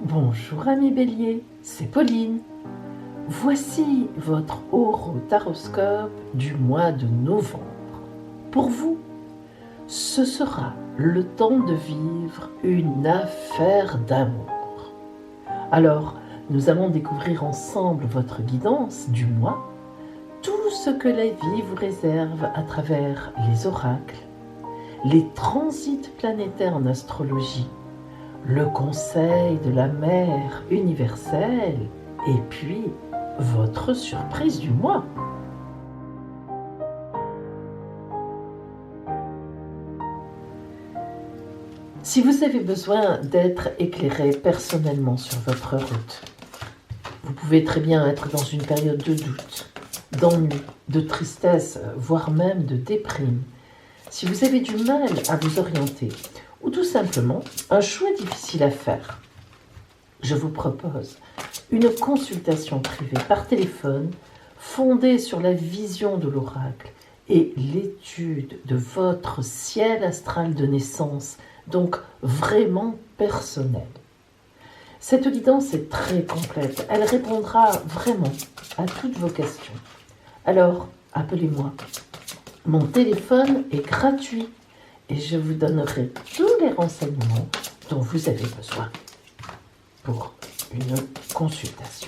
Bonjour amis Bélier, c'est Pauline. Voici votre horotaroscope du mois de novembre. Pour vous, ce sera le temps de vivre une affaire d'amour. Alors, nous allons découvrir ensemble votre guidance du mois, tout ce que la vie vous réserve à travers les oracles, les transits planétaires en astrologie, le conseil de la mère universelle et puis votre surprise du mois. Si vous avez besoin d'être éclairé personnellement sur votre route, vous pouvez très bien être dans une période de doute, d'ennui, de tristesse, voire même de déprime. Si vous avez du mal à vous orienter, ou tout simplement un choix difficile à faire, je vous propose une consultation privée par téléphone fondée sur la vision de l'oracle et l'étude de votre ciel astral de naissance, donc vraiment personnel. Cette guidance est très complète, elle répondra vraiment à toutes vos questions. Alors, appelez-moi. Mon téléphone est gratuit et je vous donnerai tous les renseignements dont vous avez besoin pour une consultation.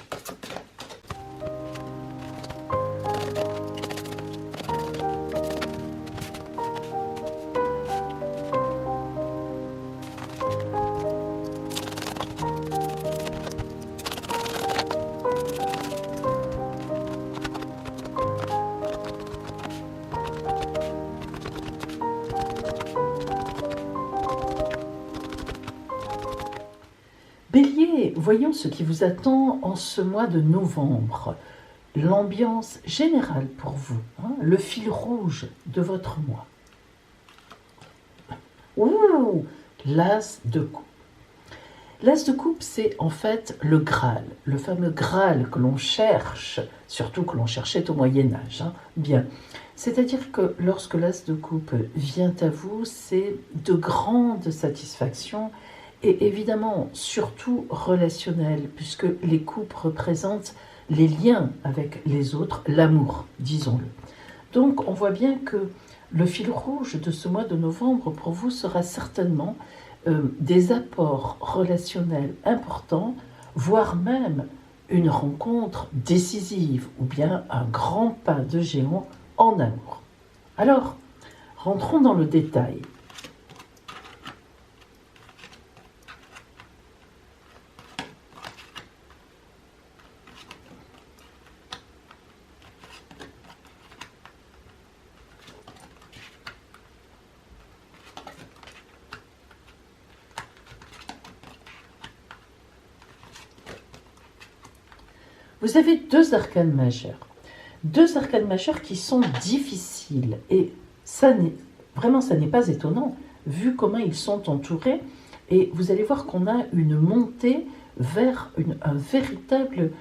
Bélier, voyons ce qui vous attend en ce mois de novembre. L'ambiance générale pour vous, le fil rouge de votre mois. Ouh, l'as de coupe. L'as de coupe, c'est en fait le Graal, le fameux Graal que l'on cherche, surtout que l'on cherchait au Moyen-Âge. Bien, c'est-à-dire que lorsque l'as de coupe vient à vous, c'est de grandes satisfactions et évidemment surtout relationnelles, puisque les coupes représentent les liens avec les autres, l'amour, disons-le. Donc on voit bien que le fil rouge de ce mois de novembre pour vous sera certainement des apports relationnels importants, voire même une rencontre décisive ou bien un grand pas de géant en amour. Alors, rentrons dans le détail. Vous avez deux arcanes majeures. Deux arcanes majeures qui sont difficiles. Et ça n'est pas étonnant, vu comment ils sont entourés. Et vous allez voir qu'on a une montée vers un véritable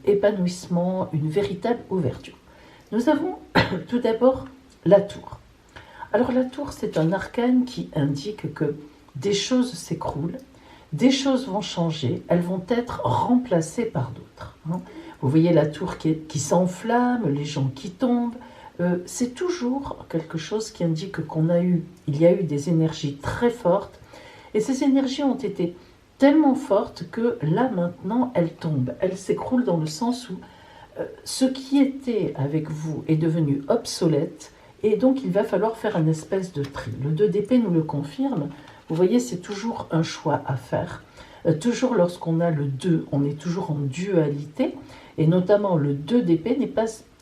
épanouissement, une véritable ouverture. Nous avons tout d'abord la tour. Alors la tour, c'est un arcane qui indique que des choses s'écroulent, des choses vont changer, elles vont être remplacées par d'autres. Vous voyez la tour qui s'enflamme, les gens qui tombent. C'est toujours quelque chose qui indique il y a eu des énergies très fortes. Et ces énergies ont été tellement fortes que là maintenant, elles tombent. Elles s'écroulent dans le sens où ce qui était avec vous est devenu obsolète. Et donc il va falloir faire une espèce de tri. Le 2 d'épée nous le confirme. Vous voyez, c'est toujours un choix à faire. Toujours lorsqu'on a le 2, on est toujours en dualité. Et notamment le 2 d'épée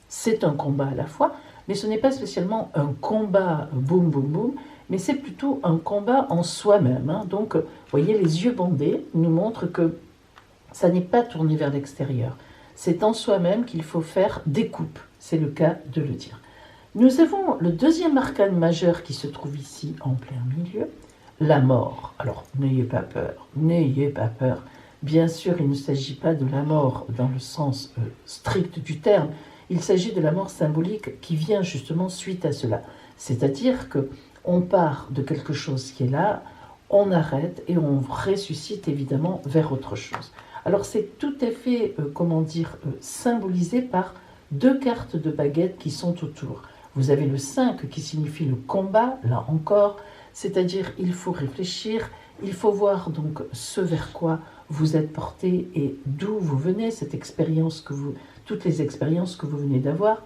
c'est un combat à la fois, mais ce n'est pas spécialement un combat boum boum boum, mais c'est plutôt un combat en soi-même. Donc, vous voyez, les yeux bandés nous montrent que ça n'est pas tourné vers l'extérieur. C'est en soi-même qu'il faut faire des coupes, c'est le cas de le dire. Nous avons le deuxième arcane majeur qui se trouve ici en plein milieu, la mort. Alors, n'ayez pas peur, n'ayez pas peur. Bien sûr, il ne s'agit pas de la mort dans le sens strict du terme, il s'agit de la mort symbolique qui vient justement suite à cela. C'est-à-dire qu'on part de quelque chose qui est là, on arrête et on ressuscite évidemment vers autre chose. Alors c'est tout à fait, symbolisé par deux cartes de baguette qui sont autour. Vous avez le 5 qui signifie le combat, là encore, c'est-à-dire il faut réfléchir, il faut voir donc ce vers quoi vous êtes porté et d'où vous venez, toutes les expériences que vous venez d'avoir.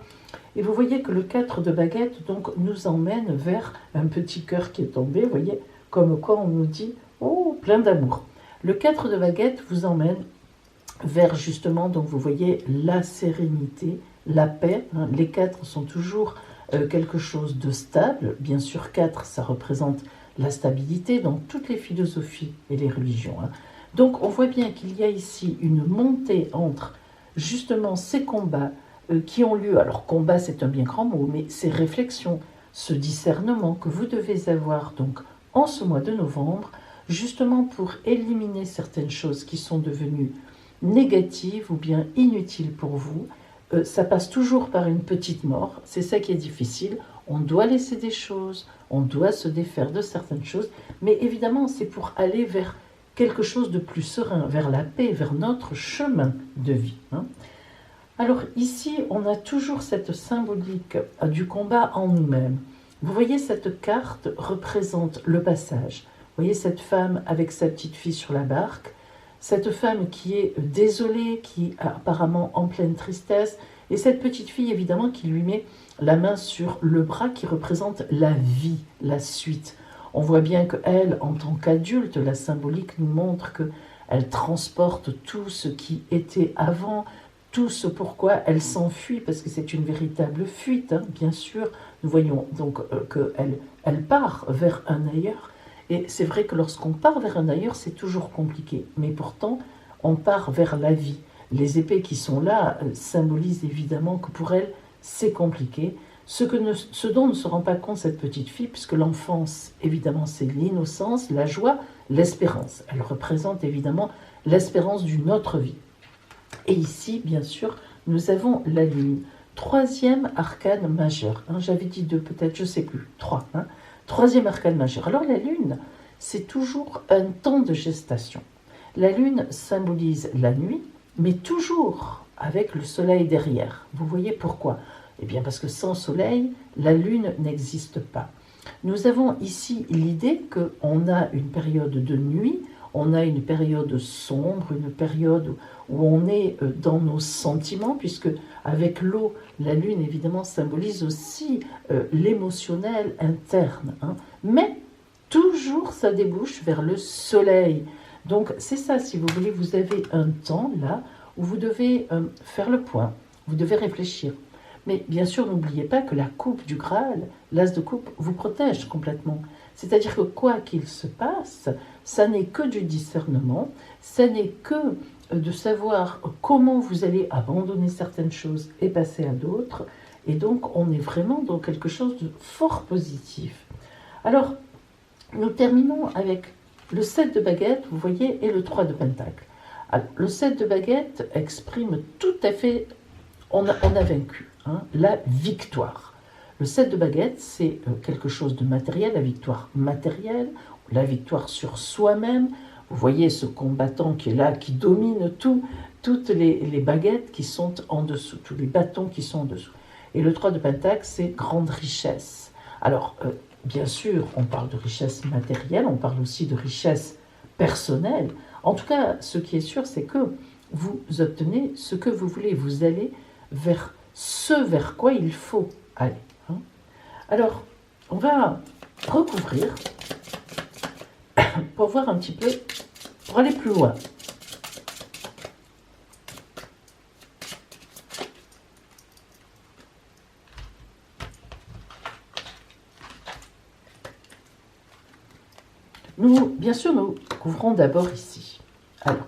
Et vous voyez que le 4 de baguette donc, nous emmène vers un petit cœur qui est tombé, vous voyez, comme quoi on nous dit « Oh, plein d'amour ». Le 4 de baguette vous emmène vers justement, donc vous voyez, la sérénité, la paix. Hein. Les 4 sont toujours quelque chose de stable. Bien sûr, 4, ça représente la stabilité dans toutes les philosophies et les religions. Hein. Donc on voit bien qu'il y a ici une montée entre justement ces combats qui ont lieu. Alors combat, c'est un bien grand mot, mais ces réflexions, ce discernement que vous devez avoir donc en ce mois de novembre, justement pour éliminer certaines choses qui sont devenues négatives ou bien inutiles pour vous. Ça passe toujours par une petite mort, c'est ça qui est difficile. On doit laisser des choses, on doit se défaire de certaines choses, mais évidemment c'est pour aller vers quelque chose de plus serein, vers la paix, vers notre chemin de vie. Hein. Alors ici, on a toujours cette symbolique du combat en nous-mêmes. Vous voyez, cette carte représente le passage. Vous voyez cette femme avec sa petite fille sur la barque, cette femme qui est désolée, qui est apparemment en pleine tristesse, et cette petite fille évidemment qui lui met la main sur le bras qui représente la vie, la suite. On voit bien qu'elle, en tant qu'adulte, la symbolique nous montre qu'elle transporte tout ce qui était avant, tout ce pourquoi elle s'enfuit, parce que c'est une véritable fuite, hein, bien sûr. Nous voyons donc qu'elle part vers un ailleurs. Et c'est vrai que lorsqu'on part vers un ailleurs, c'est toujours compliqué. Mais pourtant, on part vers la vie. Les épées qui sont là symbolisent évidemment que pour elle, c'est compliqué. Ce dont ne se rend pas compte cette petite fille, puisque l'enfance, évidemment, c'est l'innocence, la joie, l'espérance. Elle représente évidemment l'espérance d'une autre vie. Et ici, bien sûr, nous avons la lune. Troisième arcane majeur. Hein, j'avais dit 2 peut-être, je ne sais plus. 3. Hein. Troisième arcane majeur. Alors la lune, c'est toujours un temps de gestation. La lune symbolise la nuit, mais toujours avec le soleil derrière. Vous voyez pourquoi ? Eh bien parce que sans soleil, la lune n'existe pas. Nous avons ici l'idée qu'on a une période de nuit, on a une période sombre, une période où on est dans nos sentiments, puisque avec l'eau, la lune évidemment symbolise aussi l'émotionnel interne. Hein. Mais toujours ça débouche vers le soleil. Donc c'est ça, si vous voulez, vous avez un temps là où vous devez faire le point, vous devez réfléchir. Mais bien sûr, n'oubliez pas que la coupe du Graal, l'as de coupe, vous protège complètement. C'est-à-dire que quoi qu'il se passe, ça n'est que du discernement, ça n'est que de savoir comment vous allez abandonner certaines choses et passer à d'autres. Et donc, on est vraiment dans quelque chose de fort positif. Alors, nous terminons avec le 7 de baguette, vous voyez, et le 3 de pentacle. Alors, le 7 de baguette exprime tout à fait, on a vaincu, hein, la victoire. Le 7 de baguette, c'est quelque chose de matériel, la victoire matérielle, la victoire sur soi-même. Vous voyez ce combattant qui est là, qui domine toutes les baguettes qui sont en dessous, tous les bâtons qui sont en dessous. Et le 3 de pentacle, c'est grande richesse. Alors, bien sûr, on parle de richesse matérielle, on parle aussi de richesse personnelle. En tout cas, ce qui est sûr, c'est que vous obtenez ce que vous voulez. Vous allez vers ce vers quoi il faut aller. Hein. Alors, on va recouvrir pour voir un petit peu, pour aller plus loin. Bien sûr, nous couvrons d'abord ici. Alors,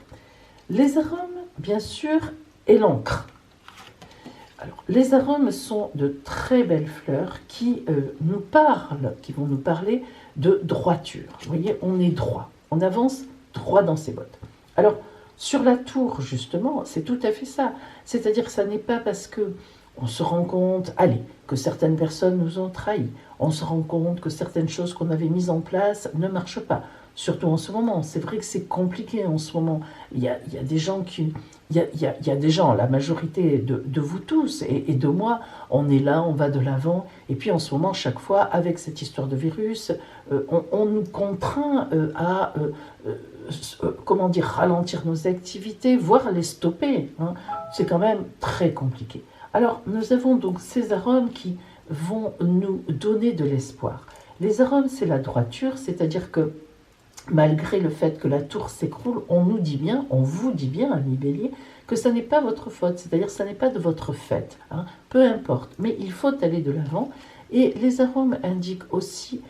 les arômes, bien sûr, et l'encre. Alors, les arômes sont de très belles fleurs qui vont nous parler de droiture. Vous voyez, on est droit, on avance droit dans ses bottes. Alors, sur la tour, justement, c'est tout à fait ça. C'est-à-dire que ça n'est pas parce que on se rend compte, que certaines personnes nous ont trahis. On se rend compte que certaines choses qu'on avait mises en place ne marchent pas. surtout en ce moment. C'est vrai que c'est compliqué en ce moment. Il y a des gens qui... il y a des gens, la majorité de vous tous et de moi, on est là, on va de l'avant. Et puis en ce moment, chaque fois, avec cette histoire de virus, on nous contraint à... comment dire, ralentir nos activités, voire les stopper. Hein. C'est quand même très compliqué. Alors, nous avons donc ces arômes qui vont nous donner de l'espoir. Les arômes, c'est la droiture, c'est-à-dire que malgré le fait que la tour s'écroule, on nous dit bien, on vous dit bien, ami Bélier, que ça n'est pas votre faute, c'est-à-dire que ça n'est pas de votre fait. Hein. Peu importe, mais il faut aller de l'avant. Et les arômes indiquent aussi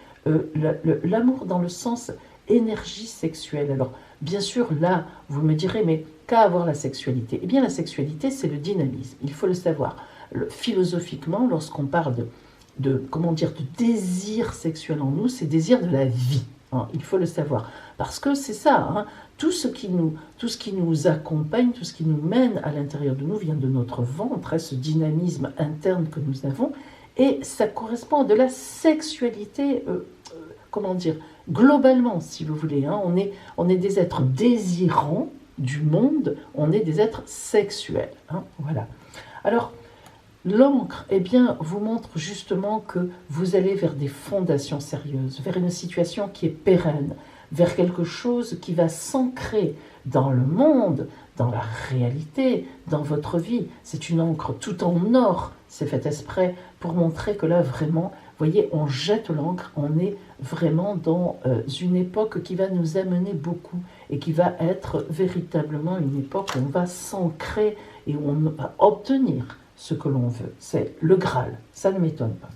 l'amour dans le sens énergie sexuelle. Alors, bien sûr, là, vous me direz, mais qu'à avoir la sexualité? Eh bien, la sexualité, c'est le dynamisme, il faut le savoir. Philosophiquement, lorsqu'on parle comment dire, de désir sexuel en nous, c'est désir de la vie. Hein, il faut le savoir. Parce que c'est ça, hein, tout ce qui nous accompagne, tout ce qui nous mène à l'intérieur de nous vient de notre ventre, hein, ce dynamisme interne que nous avons, et ça correspond à de la sexualité, comment dire, globalement, si vous voulez. Hein, on est des êtres désirants du monde, on est des êtres sexuels. Hein, voilà. Alors, l'encre, eh bien, vous montre justement que vous allez vers des fondations sérieuses, vers une situation qui est pérenne, vers quelque chose qui va s'ancrer dans le monde, dans la réalité, dans votre vie. C'est une encre tout en or, c'est fait exprès pour montrer que là, vraiment, vous voyez, on jette l'encre, on est vraiment dans une époque qui va nous amener beaucoup et qui va être véritablement une époque où on va s'ancrer et où on va obtenir ce que l'on veut. C'est le Graal, ça ne m'étonne pas.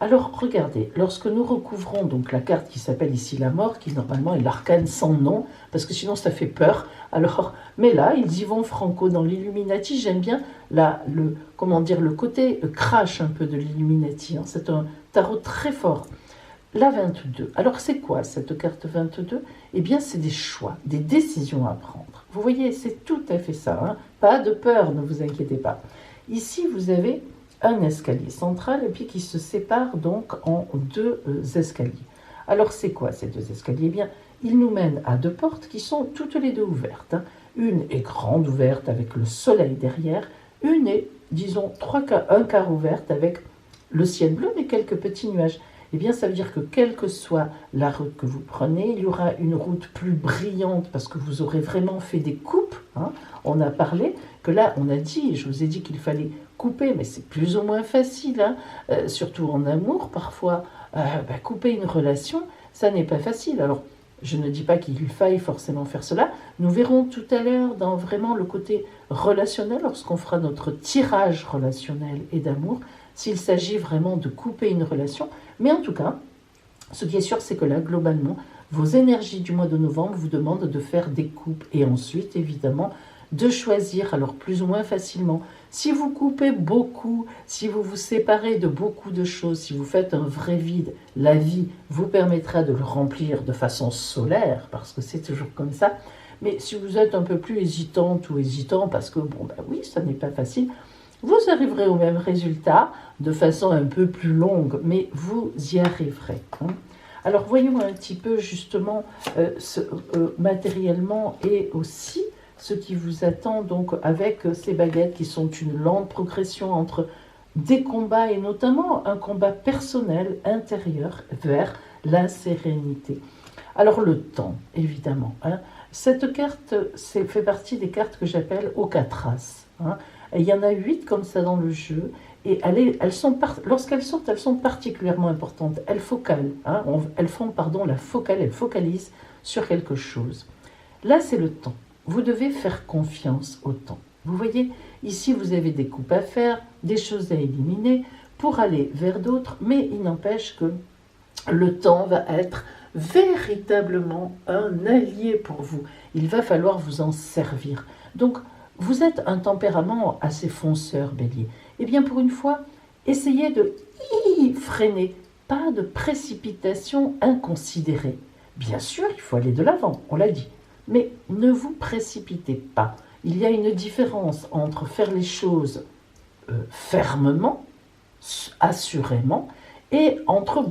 Alors, regardez, lorsque nous recouvrons donc la carte qui s'appelle ici la mort, qui normalement est l'arcane sans nom, parce que sinon ça fait peur, alors, mais là, ils y vont franco dans l'Illuminati, j'aime bien le côté crash un peu de l'Illuminati, hein. C'est un tarot très fort. La 22, alors c'est quoi cette carte 22? Eh bien, c'est des choix, des décisions à prendre. Vous voyez, c'est tout à fait ça, hein. Pas de peur, ne vous inquiétez pas. Ici, vous avez un escalier central et puis qui se sépare donc en deux escaliers. Alors c'est quoi ces deux escaliers? Eh bien, ils nous mènent à deux portes qui sont toutes les deux ouvertes. Hein. Une est grande ouverte avec le soleil derrière, une est, disons, un quart ouverte avec le ciel bleu mais quelques petits nuages. Eh bien, ça veut dire que quelle que soit la route que vous prenez, il y aura une route plus brillante parce que vous aurez vraiment fait des coupes. Hein. On a parlé que là, on a dit, je vous ai dit qu'il fallait couper, mais c'est plus ou moins facile, hein. Surtout en amour, parfois, couper une relation, ça n'est pas facile. Alors, je ne dis pas qu'il faille forcément faire cela. Nous verrons tout à l'heure dans vraiment le côté relationnel, lorsqu'on fera notre tirage relationnel et d'amour, s'il s'agit vraiment de couper une relation. Mais en tout cas, ce qui est sûr, c'est que là, globalement, vos énergies du mois de novembre vous demandent de faire des coupes. Et ensuite, évidemment, de choisir, alors plus ou moins facilement. Si vous coupez beaucoup, si vous vous séparez de beaucoup de choses, si vous faites un vrai vide, la vie vous permettra de le remplir de façon solaire, parce que c'est toujours comme ça. Mais si vous êtes un peu plus hésitante ou hésitant, parce que, oui, ça n'est pas facile, vous arriverez au même résultat de façon un peu plus longue, mais vous y arriverez. Hein. Alors, voyons un petit peu justement matériellement et aussi ce qui vous attend donc avec ces baguettes qui sont une lente progression entre des combats et notamment un combat personnel intérieur vers la sérénité. Alors le temps, évidemment. Hein. Cette carte fait partie des cartes que j'appelle Okatras. Hein. Il y en a 8 comme ça dans le jeu. Et lorsqu'elles sortent, elles sont particulièrement importantes. Elles focalisent, hein, elles focalisent sur quelque chose. Là, c'est le temps. Vous devez faire confiance au temps. Vous voyez, ici, vous avez des coupes à faire, des choses à éliminer pour aller vers d'autres, mais il n'empêche que le temps va être véritablement un allié pour vous. Il va falloir vous en servir. Donc, vous êtes un tempérament assez fonceur, Bélier. Eh bien, pour une fois, essayez de freiner, pas de précipitation inconsidérée. Bien sûr, il faut aller de l'avant, on l'a dit. Mais ne vous précipitez pas. Il y a une différence entre faire les choses fermement, assurément, et entre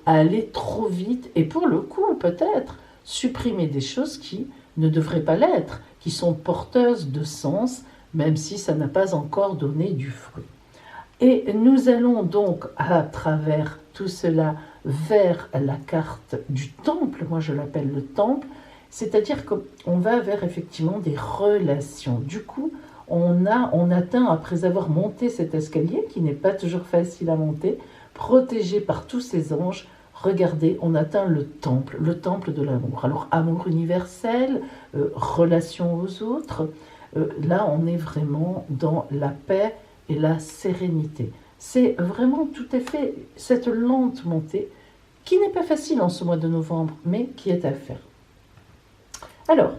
aller trop vite et pour le coup peut-être supprimer des choses qui ne devraient pas l'être, qui sont porteuses de sens, même si ça n'a pas encore donné du fruit. Et nous allons donc à travers tout cela vers la carte du temple, moi je l'appelle le temple, c'est-à-dire qu'on va vers effectivement des relations. Du coup, on atteint, après avoir monté cet escalier, qui n'est pas toujours facile à monter, protégé par tous ces anges, regardez, on atteint le temple de l'amour. Alors, amour universel, relation aux autres, là, on est vraiment dans la paix et la sérénité. C'est vraiment tout à fait cette lente montée qui n'est pas facile en ce mois de novembre, mais qui est à faire. Alors,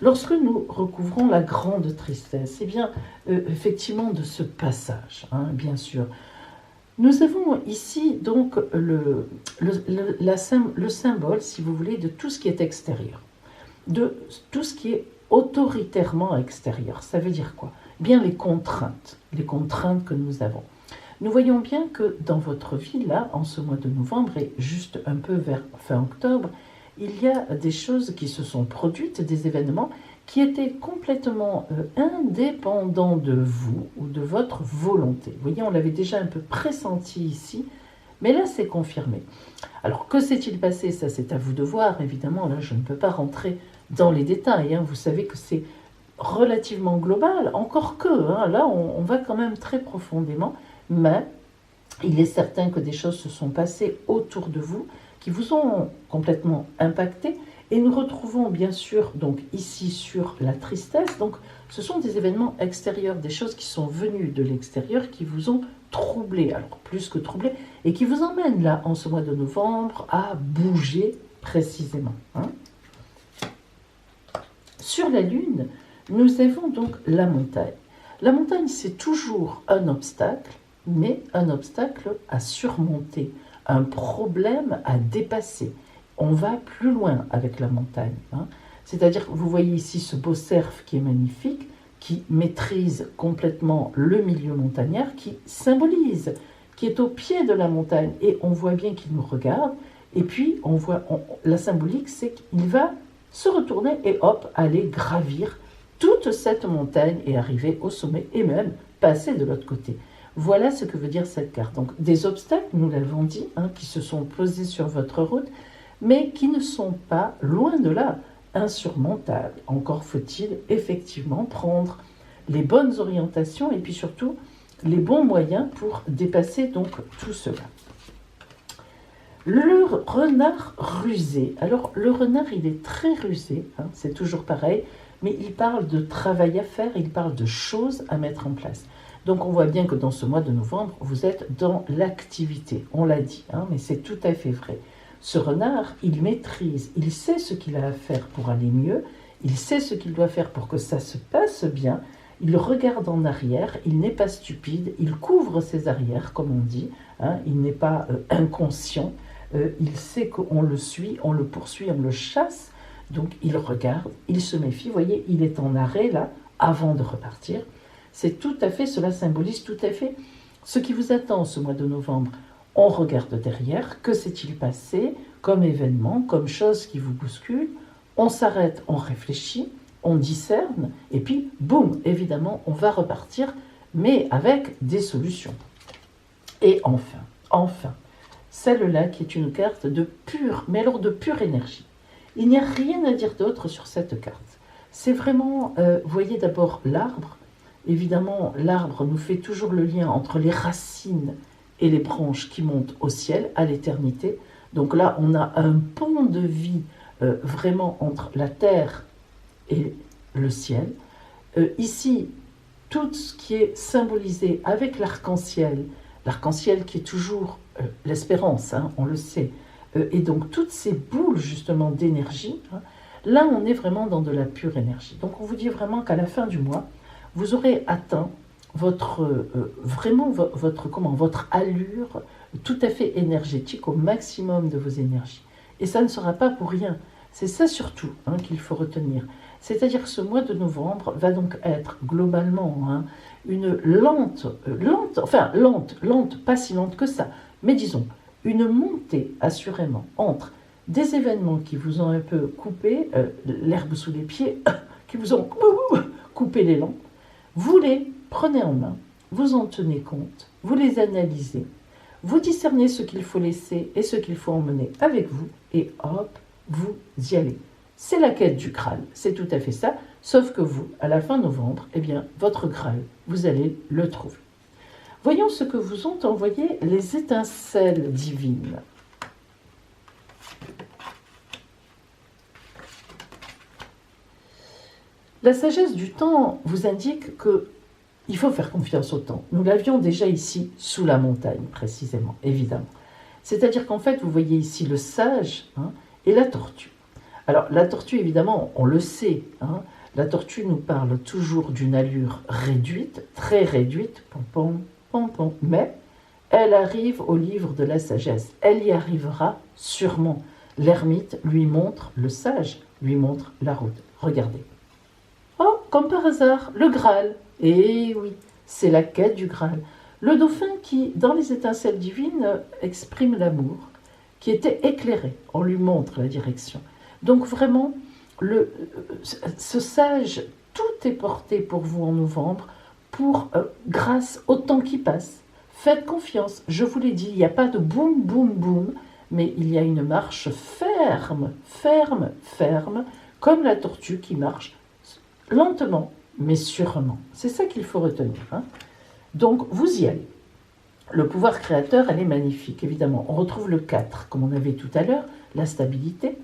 lorsque nous recouvrons la grande tristesse, eh bien, effectivement, de ce passage, bien sûr, nous avons ici donc le symbole, si vous voulez, de tout ce qui est extérieur, de tout ce qui est autoritairement extérieur. Ça veut dire quoi ? Bien les contraintes que nous avons. Nous voyons bien que dans votre vie, là, en ce mois de novembre et juste un peu vers fin octobre, il y a des choses qui se sont produites, des événements qui étaient complètement indépendants de vous ou de votre volonté. Vous voyez, on l'avait déjà un peu pressenti ici, mais là c'est confirmé. Alors que s'est-il passé ? Ça c'est à vous de voir, évidemment, là je ne peux pas rentrer dans les détails, vous savez que c'est relativement global, encore que, là on va quand même très profondément, mais il est certain que des choses se sont passées autour de vous qui vous ont complètement impacté. Et nous retrouvons bien sûr donc ici sur la tristesse. Donc ce sont des événements extérieurs, des choses qui sont venues de l'extérieur, qui vous ont troublé, alors plus que troublé, et qui vous emmènent là en ce mois de novembre à bouger précisément. Sur la Lune, nous avons donc la montagne. La montagne, c'est toujours un obstacle, mais un obstacle à surmonter, un problème à dépasser. On va plus loin avec la montagne. C'est-à-dire que vous voyez ici ce beau cerf qui est magnifique, qui maîtrise complètement le milieu montagnard, qui symbolise, qui est au pied de la montagne. Et on voit bien qu'il nous regarde. Et puis, la symbolique, c'est qu'il va se retourner et hop, aller gravir toute cette montagne et arriver au sommet et même passer de l'autre côté. Voilà ce que veut dire cette carte. Donc, des obstacles, nous l'avons dit, qui se sont posés sur votre route, mais qui ne sont pas, loin de là, insurmontables. Encore faut-il effectivement prendre les bonnes orientations et puis surtout les bons moyens pour dépasser donc tout cela. Le renard rusé. Alors le renard, il est très rusé, c'est toujours pareil, mais il parle de travail à faire, il parle de choses à mettre en place. Donc on voit bien que dans ce mois de novembre, vous êtes dans l'activité, on l'a dit, mais c'est tout à fait vrai. Ce renard, il maîtrise, il sait ce qu'il a à faire pour aller mieux, il sait ce qu'il doit faire pour que ça se passe bien, il regarde en arrière, il n'est pas stupide, il couvre ses arrières, comme on dit, il n'est pas inconscient, il sait qu'on le suit, on le poursuit, on le chasse, donc il regarde, il se méfie, vous voyez, il est en arrêt là, avant de repartir. C'est tout à fait, cela symbolise tout à fait ce qui vous attend ce mois de novembre. On regarde derrière, que s'est-il passé comme événement, comme chose qui vous bouscule. On s'arrête, on réfléchit, on discerne, et puis, boum, évidemment, on va repartir, mais avec des solutions. Et enfin, celle-là qui est une carte de pure, mais alors de pure énergie. Il n'y a rien à dire d'autre sur cette carte. C'est vraiment, vous voyez d'abord l'arbre. Évidemment, l'arbre nous fait toujours le lien entre les racines et les branches qui montent au ciel, à l'éternité. Donc là, on a un pont de vie vraiment entre la terre et le ciel. Ici, tout ce qui est symbolisé avec l'arc-en-ciel qui est toujours l'espérance, on le sait, et donc toutes ces boules justement d'énergie, là on est vraiment dans de la pure énergie. Donc on vous dit vraiment qu'à la fin du mois, vous aurez atteint votre allure tout à fait énergétique au maximum de vos énergies. Et ça ne sera pas pour rien. C'est ça surtout qu'il faut retenir. C'est-à-dire que ce mois de novembre va donc être globalement une lente, pas si lente que ça, mais disons, une montée assurément entre des événements qui vous ont un peu coupé l'herbe sous les pieds, qui vous ont coupé l'élan, vous les prenez en main, vous en tenez compte, vous les analysez, vous discernez ce qu'il faut laisser et ce qu'il faut emmener avec vous, et hop, vous y allez. C'est la quête du Graal, c'est tout à fait ça, sauf que vous, à la fin novembre, eh bien, votre Graal, vous allez le trouver. Voyons ce que vous ont envoyé les étincelles divines. La sagesse du temps vous indique que il faut faire confiance au temps. Nous l'avions déjà ici, sous la montagne, précisément, évidemment. C'est-à-dire qu'en fait, vous voyez ici le sage et la tortue. Alors, la tortue, évidemment, on le sait. La tortue nous parle toujours d'une allure réduite, très réduite, mais elle arrive au livre de la sagesse. Elle y arrivera sûrement. L'ermite lui montre, le sage lui montre la route. Regardez. Oh, comme par hasard, le Graal. Eh oui, c'est la quête du Graal. Le dauphin qui, dans les étincelles divines, exprime l'amour, qui était éclairé. On lui montre la direction. Donc vraiment, ce sage, tout est porté pour vous en novembre, grâce au temps qui passe. Faites confiance, je vous l'ai dit, il n'y a pas de boum, boum, boum, mais il y a une marche ferme, ferme, ferme, comme la tortue qui marche lentement, mais sûrement. C'est ça qu'il faut retenir. Donc, vous y allez. Le pouvoir créateur, elle est magnifique, évidemment. On retrouve le 4, comme on avait tout à l'heure, la stabilité.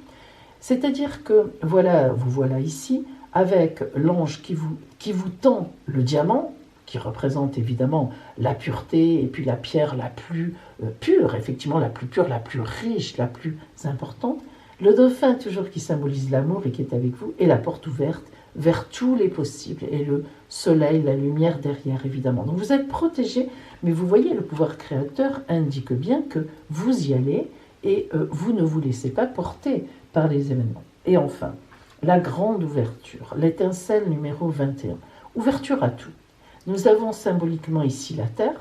C'est-à-dire que, voilà, vous voilà ici, avec l'ange qui vous tend le diamant, qui représente évidemment la pureté, et puis la pierre la plus pure, effectivement la plus pure, la plus riche, la plus importante. Le dauphin, toujours qui symbolise l'amour et qui est avec vous, et la porte ouverte vers tous les possibles, et le soleil, la lumière derrière, évidemment. Donc vous êtes protégé, mais vous voyez, le pouvoir créateur indique bien que vous y allez, et vous ne vous laissez pas porter par les événements. Et enfin, la grande ouverture, l'étincelle numéro 21, ouverture à tout. Nous avons symboliquement ici la terre,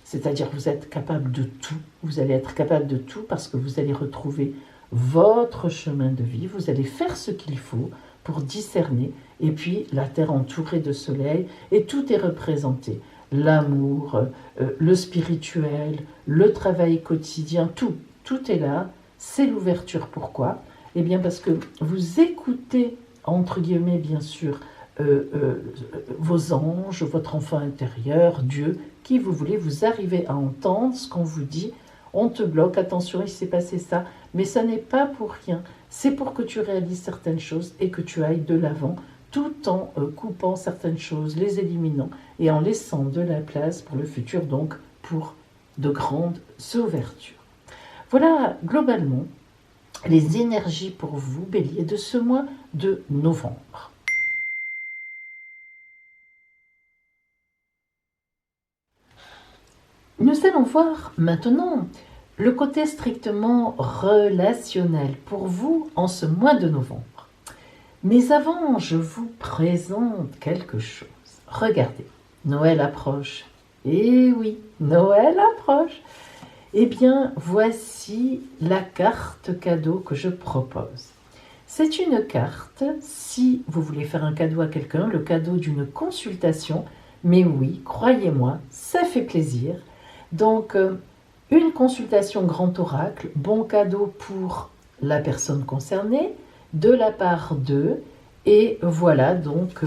c'est-à-dire que vous êtes capable de tout, vous allez être capable de tout parce que vous allez retrouver votre chemin de vie, vous allez faire ce qu'il faut pour discerner, et puis la terre entourée de soleil, et tout est représenté, l'amour, le spirituel, le travail quotidien, tout est là, c'est l'ouverture. Pourquoi ? Eh bien parce que vous écoutez, entre guillemets bien sûr, vos anges, votre enfant intérieur, Dieu, qui vous voulez, vous arrivez à entendre ce qu'on vous dit, on te bloque, attention, il s'est passé ça, mais ça n'est pas pour rien, c'est pour que tu réalises certaines choses et que tu ailles de l'avant, tout en coupant certaines choses, les éliminant et en laissant de la place pour le futur, donc pour de grandes ouvertures. Voilà globalement les énergies pour vous, Bélier, de ce mois de novembre. Nous allons voir maintenant le côté strictement relationnel pour vous en ce mois de novembre. Mais avant, je vous présente quelque chose. Regardez, Noël approche. Eh oui, Noël approche. Eh bien, voici la carte cadeau que je propose. C'est une carte, si vous voulez faire un cadeau à quelqu'un, le cadeau d'une consultation. Mais oui, croyez-moi, ça fait plaisir. Donc, une consultation grand oracle, bon cadeau pour la personne concernée, de la part d'eux. Et voilà donc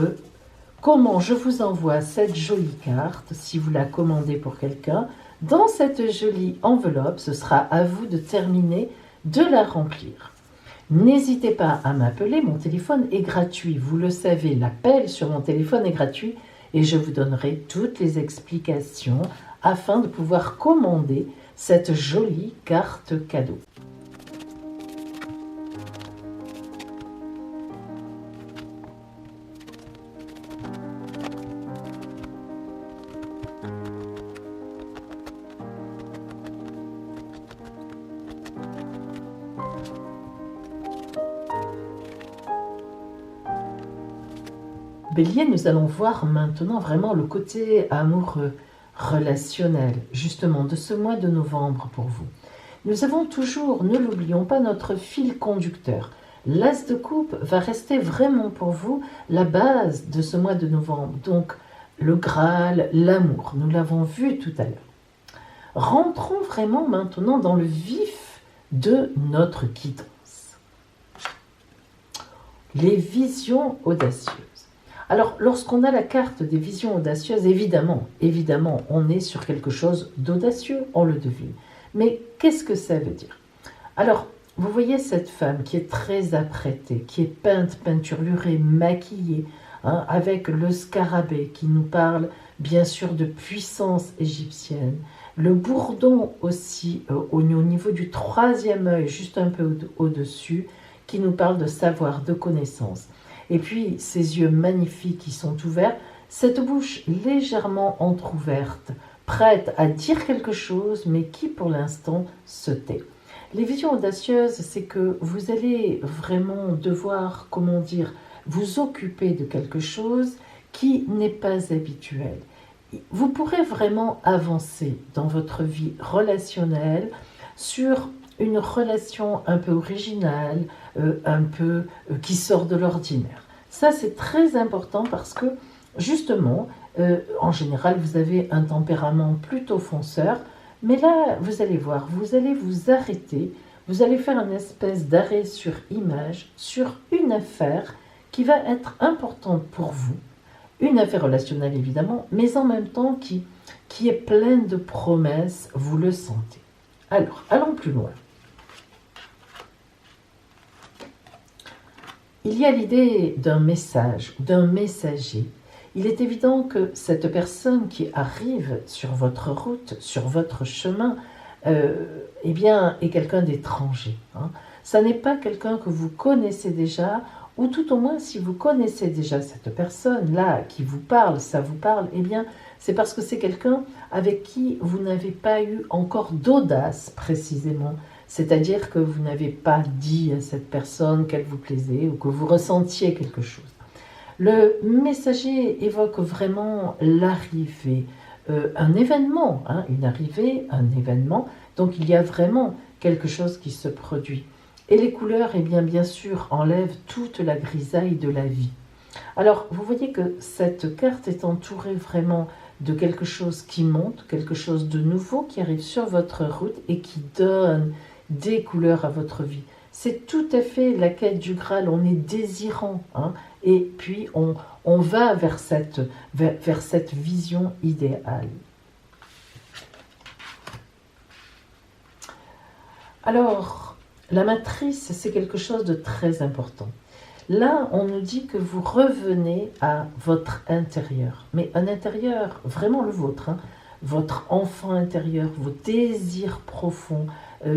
comment je vous envoie cette jolie carte, si vous la commandez pour quelqu'un. Dans cette jolie enveloppe, ce sera à vous de terminer de la remplir. N'hésitez pas à m'appeler, mon téléphone est gratuit. Vous le savez, l'appel sur mon téléphone est gratuit et je vous donnerai toutes les explications afin de pouvoir commander cette jolie carte cadeau. Bélier, nous allons voir maintenant vraiment le côté amoureux, relationnel, justement, de ce mois de novembre pour vous. Nous avons toujours, ne l'oublions pas, notre fil conducteur. L'As de coupe va rester vraiment pour vous la base de ce mois de novembre. Donc, le Graal, l'amour, nous l'avons vu tout à l'heure. Rentrons vraiment maintenant dans le vif de notre guidance. Les visions audacieuses. Alors, lorsqu'on a la carte des visions audacieuses, évidemment, on est sur quelque chose d'audacieux, on le devine. Mais qu'est-ce que ça veut dire? Alors, vous voyez cette femme qui est très apprêtée, qui est peinte, peinturlurée, maquillée, avec le scarabée qui nous parle bien sûr de puissance égyptienne, le bourdon aussi au niveau du troisième œil, juste un peu au-dessus, qui nous parle de savoir, de connaissance. Et puis ces yeux magnifiques qui sont ouverts, cette bouche légèrement entr'ouverte, prête à dire quelque chose, mais qui pour l'instant se tait. Les visions audacieuses, c'est que vous allez vraiment devoir, comment dire, vous occuper de quelque chose qui n'est pas habituel. Vous pourrez vraiment avancer dans votre vie relationnelle sur une relation un peu originale, qui sort de l'ordinaire. Ça, c'est très important parce que, justement, en général, vous avez un tempérament plutôt fonceur, mais là, vous allez voir, vous allez vous arrêter, vous allez faire une espèce d'arrêt sur image, sur une affaire qui va être importante pour vous, une affaire relationnelle évidemment, mais en même temps qui est pleine de promesses, vous le sentez. Alors, allons plus loin. Il y a l'idée d'un message, d'un messager. Il est évident que cette personne qui arrive sur votre route, sur votre chemin, eh bien, est quelqu'un d'étranger. Ça n'est pas quelqu'un que vous connaissez déjà, ou tout au moins si vous connaissez déjà cette personne-là qui vous parle, ça vous parle, eh bien, c'est parce que c'est quelqu'un avec qui vous n'avez pas eu encore d'audace précisément. C'est-à-dire que vous n'avez pas dit à cette personne qu'elle vous plaisait ou que vous ressentiez quelque chose. Le messager évoque vraiment l'arrivée, un événement, une arrivée, un événement. Donc il y a vraiment quelque chose qui se produit. Et les couleurs, eh bien sûr, enlèvent toute la grisaille de la vie. Alors, vous voyez que cette carte est entourée vraiment de quelque chose qui monte, quelque chose de nouveau qui arrive sur votre route et qui donne des couleurs à votre vie. C'est tout à fait la quête du Graal, on est désirant, et puis on va vers cette vision idéale. Alors, la matrice, c'est quelque chose de très important. Là, on nous dit que vous revenez à votre intérieur, mais un intérieur, vraiment le vôtre, votre enfant intérieur, vos désirs profonds,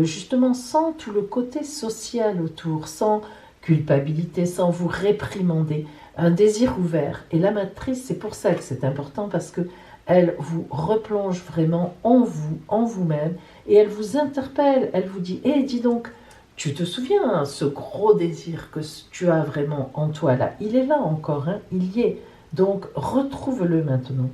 justement sans tout le côté social autour, sans culpabilité, sans vous réprimander, un désir ouvert. Et la matrice, c'est pour ça que c'est important, parce que elle vous replonge vraiment en vous, en vous-même, et elle vous interpelle, elle vous dit « Eh, dis donc, tu te souviens, ce gros désir que tu as vraiment en toi là, il est là encore, il y est. Donc retrouve-le maintenant. »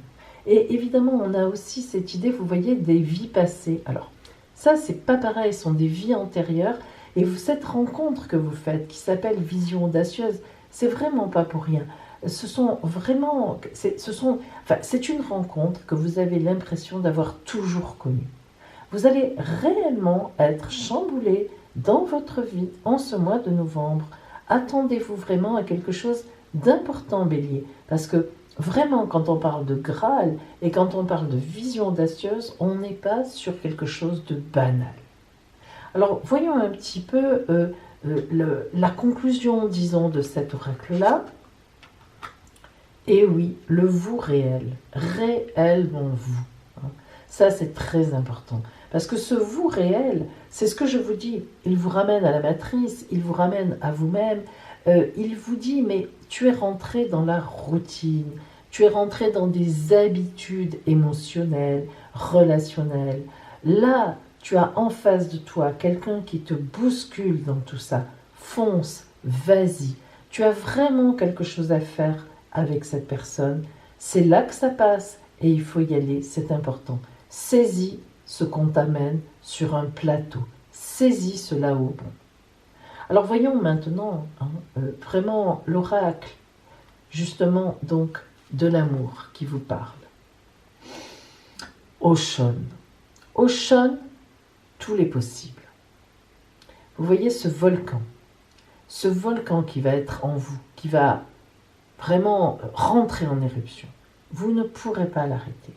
Et évidemment, on a aussi cette idée, vous voyez, des vies passées. Alors, ça, c'est pas pareil, ce sont des vies antérieures. Et cette rencontre que vous faites, qui s'appelle Vision audacieuse, c'est vraiment pas pour rien. C'est une rencontre que vous avez l'impression d'avoir toujours connue. Vous allez réellement être chamboulé dans votre vie en ce mois de novembre. Attendez-vous vraiment à quelque chose d'important, Bélier, parce que vraiment, quand on parle de Graal et quand on parle de vision audacieuse, on n'est pas sur quelque chose de banal. Alors, voyons un petit peu la conclusion, disons, de cet oracle-là. Et oui, le vous réel, réellement vous. Ça, c'est très important. Parce que ce vous réel, c'est ce que je vous dis, il vous ramène à la matrice, il vous ramène à vous-même, il vous dit, mais tu es rentré dans la routine, tu es rentré dans des habitudes émotionnelles, relationnelles. Là, tu as en face de toi quelqu'un qui te bouscule dans tout ça. Fonce, vas-y. Tu as vraiment quelque chose à faire avec cette personne. C'est là que ça passe et il faut y aller, c'est important. Saisis ce qu'on t'amène sur un plateau. Saisis cela au bon. Alors voyons maintenant vraiment l'oracle, justement donc de l'amour qui vous parle. Oshon. Oshon, tous les possibles. Vous voyez ce volcan qui va être en vous, qui va vraiment rentrer en éruption. Vous ne pourrez pas l'arrêter.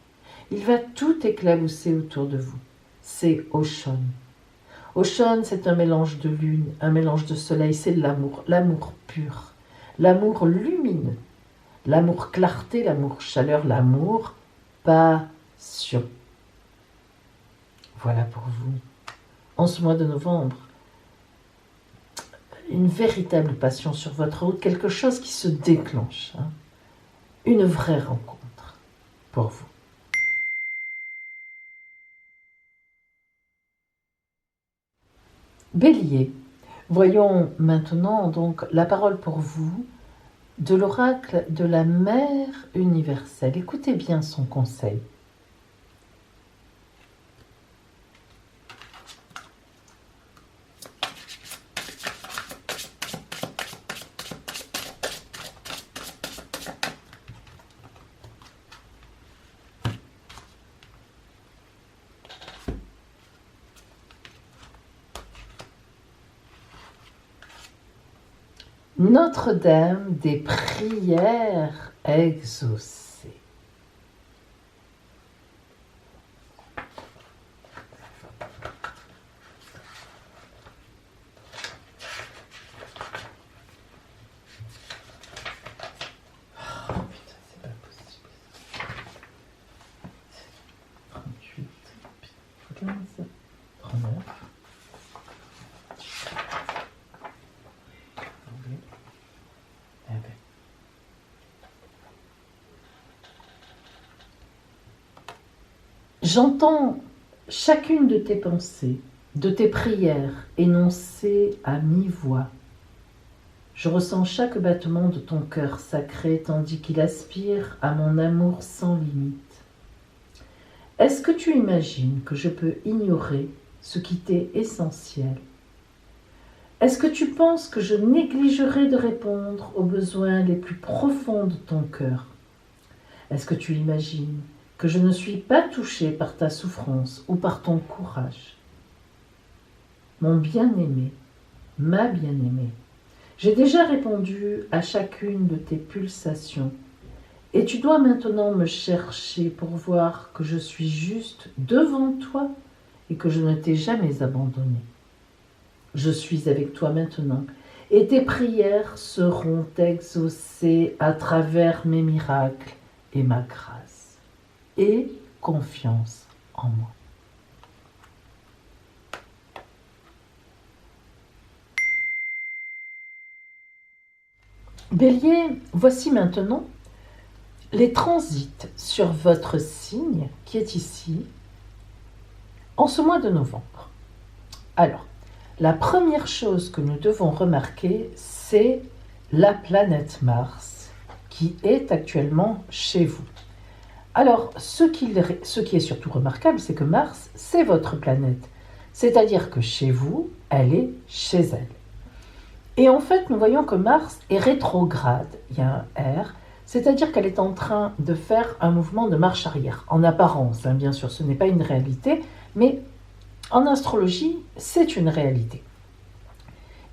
Il va tout éclabousser autour de vous. C'est Oshon. Oshon, c'est un mélange de lune, un mélange de soleil, c'est l'amour pur, l'amour lumineux, l'amour clarté, l'amour chaleur, l'amour passion. Voilà pour vous. En ce mois de novembre, une véritable passion sur votre route, quelque chose qui se déclenche, une vraie rencontre pour vous. Bélier, voyons maintenant donc la parole pour vous de l'oracle de la Mère universelle. Écoutez bien son conseil. Notre-Dame des prières exaucées. Oh putain, c'est pas possible. 38, 15, 39. J'entends chacune de tes pensées, de tes prières énoncées à mi-voix. Je ressens chaque battement de ton cœur sacré tandis qu'il aspire à mon amour sans limite. Est-ce que tu imagines que je peux ignorer ce qui t'est essentiel? Est-ce que tu penses que je négligerai de répondre aux besoins les plus profonds de ton cœur? Est-ce que tu imagines que je ne suis pas touchée par ta souffrance ou par ton courage? Mon bien-aimé, ma bien-aimée, j'ai déjà répondu à chacune de tes pulsations et tu dois maintenant me chercher pour voir que je suis juste devant toi et que je ne t'ai jamais abandonné. Je suis avec toi maintenant et tes prières seront exaucées à travers mes miracles et ma grâce. Et confiance en moi. Bélier, voici maintenant les transits sur votre signe qui est ici en ce mois de novembre. Alors, la première chose que nous devons remarquer, c'est la planète Mars qui est actuellement chez vous. Alors, ce qui est surtout remarquable, c'est que Mars, c'est votre planète. C'est-à-dire que chez vous, elle est chez elle. Et en fait, nous voyons que Mars est rétrograde, il y a un R, c'est-à-dire qu'elle est en train de faire un mouvement de marche arrière, en apparence, bien sûr, ce n'est pas une réalité, mais en astrologie, c'est une réalité.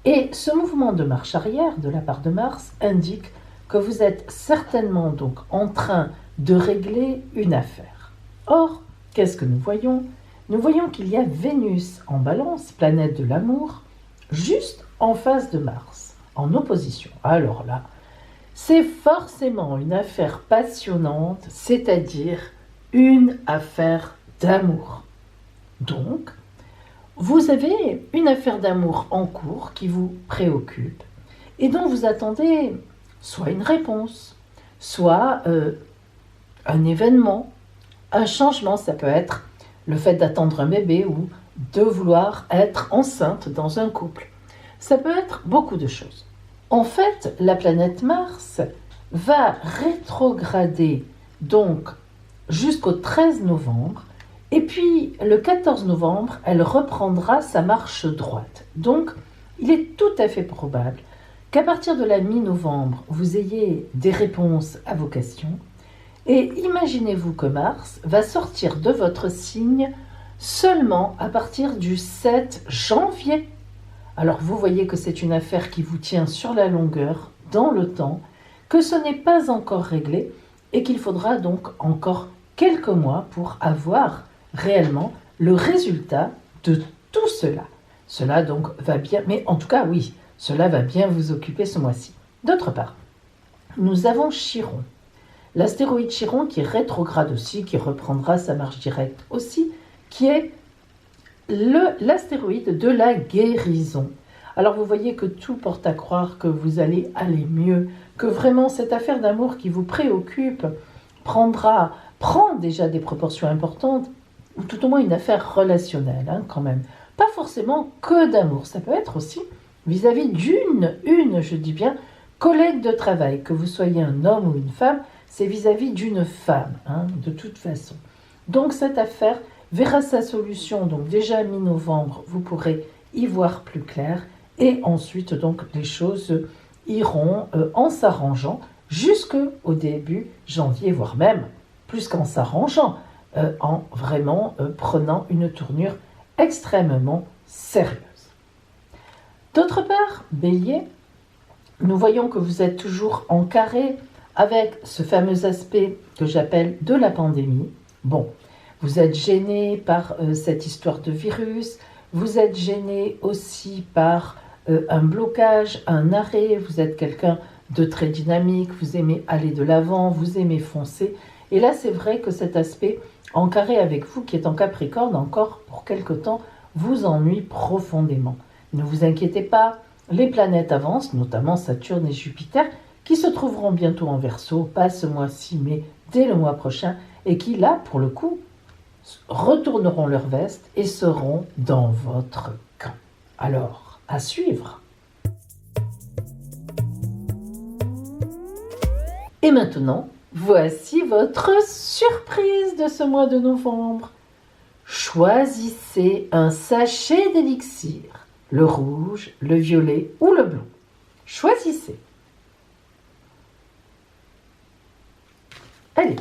Et ce mouvement de marche arrière de la part de Mars indique que vous êtes certainement donc en train de régler une affaire. Or, qu'est-ce que nous voyons? Nous voyons qu'il y a Vénus en Balance, planète de l'amour, juste en face de Mars, en opposition. Alors là, c'est forcément une affaire passionnante, c'est-à-dire une affaire d'amour. Donc, vous avez une affaire d'amour en cours qui vous préoccupe et dont vous attendez soit une réponse, soit un événement, un changement. Ça peut être le fait d'attendre un bébé ou de vouloir être enceinte dans un couple. Ça peut être beaucoup de choses. En fait, la planète Mars va rétrograder donc jusqu'au 13 novembre. Et puis, le 14 novembre, elle reprendra sa marche droite. Donc, il est tout à fait probable qu'à partir de la mi-novembre, vous ayez des réponses à vos questions. Et imaginez-vous que Mars va sortir de votre signe seulement à partir du 7 janvier. Alors, vous voyez que c'est une affaire qui vous tient sur la longueur, dans le temps, que ce n'est pas encore réglé et qu'il faudra donc encore quelques mois pour avoir réellement le résultat de tout cela. Cela donc va bien, mais en tout cas oui, cela va bien vous occuper ce mois-ci. D'autre part, nous avons Chiron, l'astéroïde Chiron qui est rétrograde aussi, qui reprendra sa marche directe aussi, qui est l'astéroïde de la guérison. Alors vous voyez que tout porte à croire que vous allez aller mieux, que vraiment cette affaire d'amour qui vous préoccupe prend déjà des proportions importantes, ou tout au moins une affaire relationnelle quand même. Pas forcément que d'amour, ça peut être aussi vis-à-vis je dis bien, collègue de travail, que vous soyez un homme ou une femme, c'est vis-à-vis d'une femme, de toute façon. Donc cette affaire verra sa solution, donc déjà mi-novembre, vous pourrez y voir plus clair, et ensuite donc les choses iront en s'arrangeant jusqu'au début janvier, voire même plus qu'en s'arrangeant, en vraiment prenant une tournure extrêmement sérieuse. D'autre part, Bélier, nous voyons que vous êtes toujours en carré avec ce fameux aspect que j'appelle de la pandémie. Bon, vous êtes gêné par cette histoire de virus, vous êtes gêné aussi par un blocage, un arrêt, vous êtes quelqu'un de très dynamique, vous aimez aller de l'avant, vous aimez foncer. Et là, c'est vrai que cet aspect en carré avec vous, qui est en Capricorne, encore pour quelque temps, vous ennuie profondément. Ne vous inquiétez pas, les planètes avancent, notamment Saturne et Jupiter, qui se trouveront bientôt en Verseau, pas ce mois-ci, mais dès le mois prochain, et qui, là, pour le coup, retourneront leur veste et seront dans votre camp. Alors, à suivre. Et maintenant, voici votre surprise de ce mois de novembre. Choisissez un sachet d'élixir, le rouge, le violet ou le blanc. Choisissez. Allez.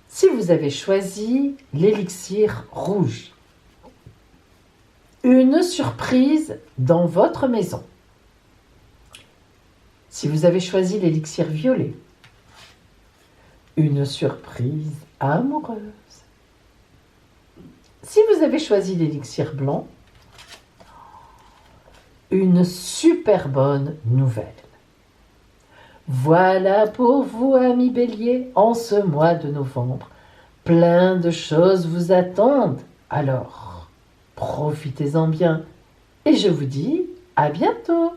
Si vous avez choisi l'élixir rouge, une surprise dans votre maison. Si vous avez choisi l'élixir violet, une surprise amoureuse. Si vous avez choisi l'élixir blanc, une super bonne nouvelle. Voilà pour vous, amis Bélier, en ce mois de novembre. Plein de choses vous attendent. Alors, profitez-en bien. Et je vous dis à bientôt.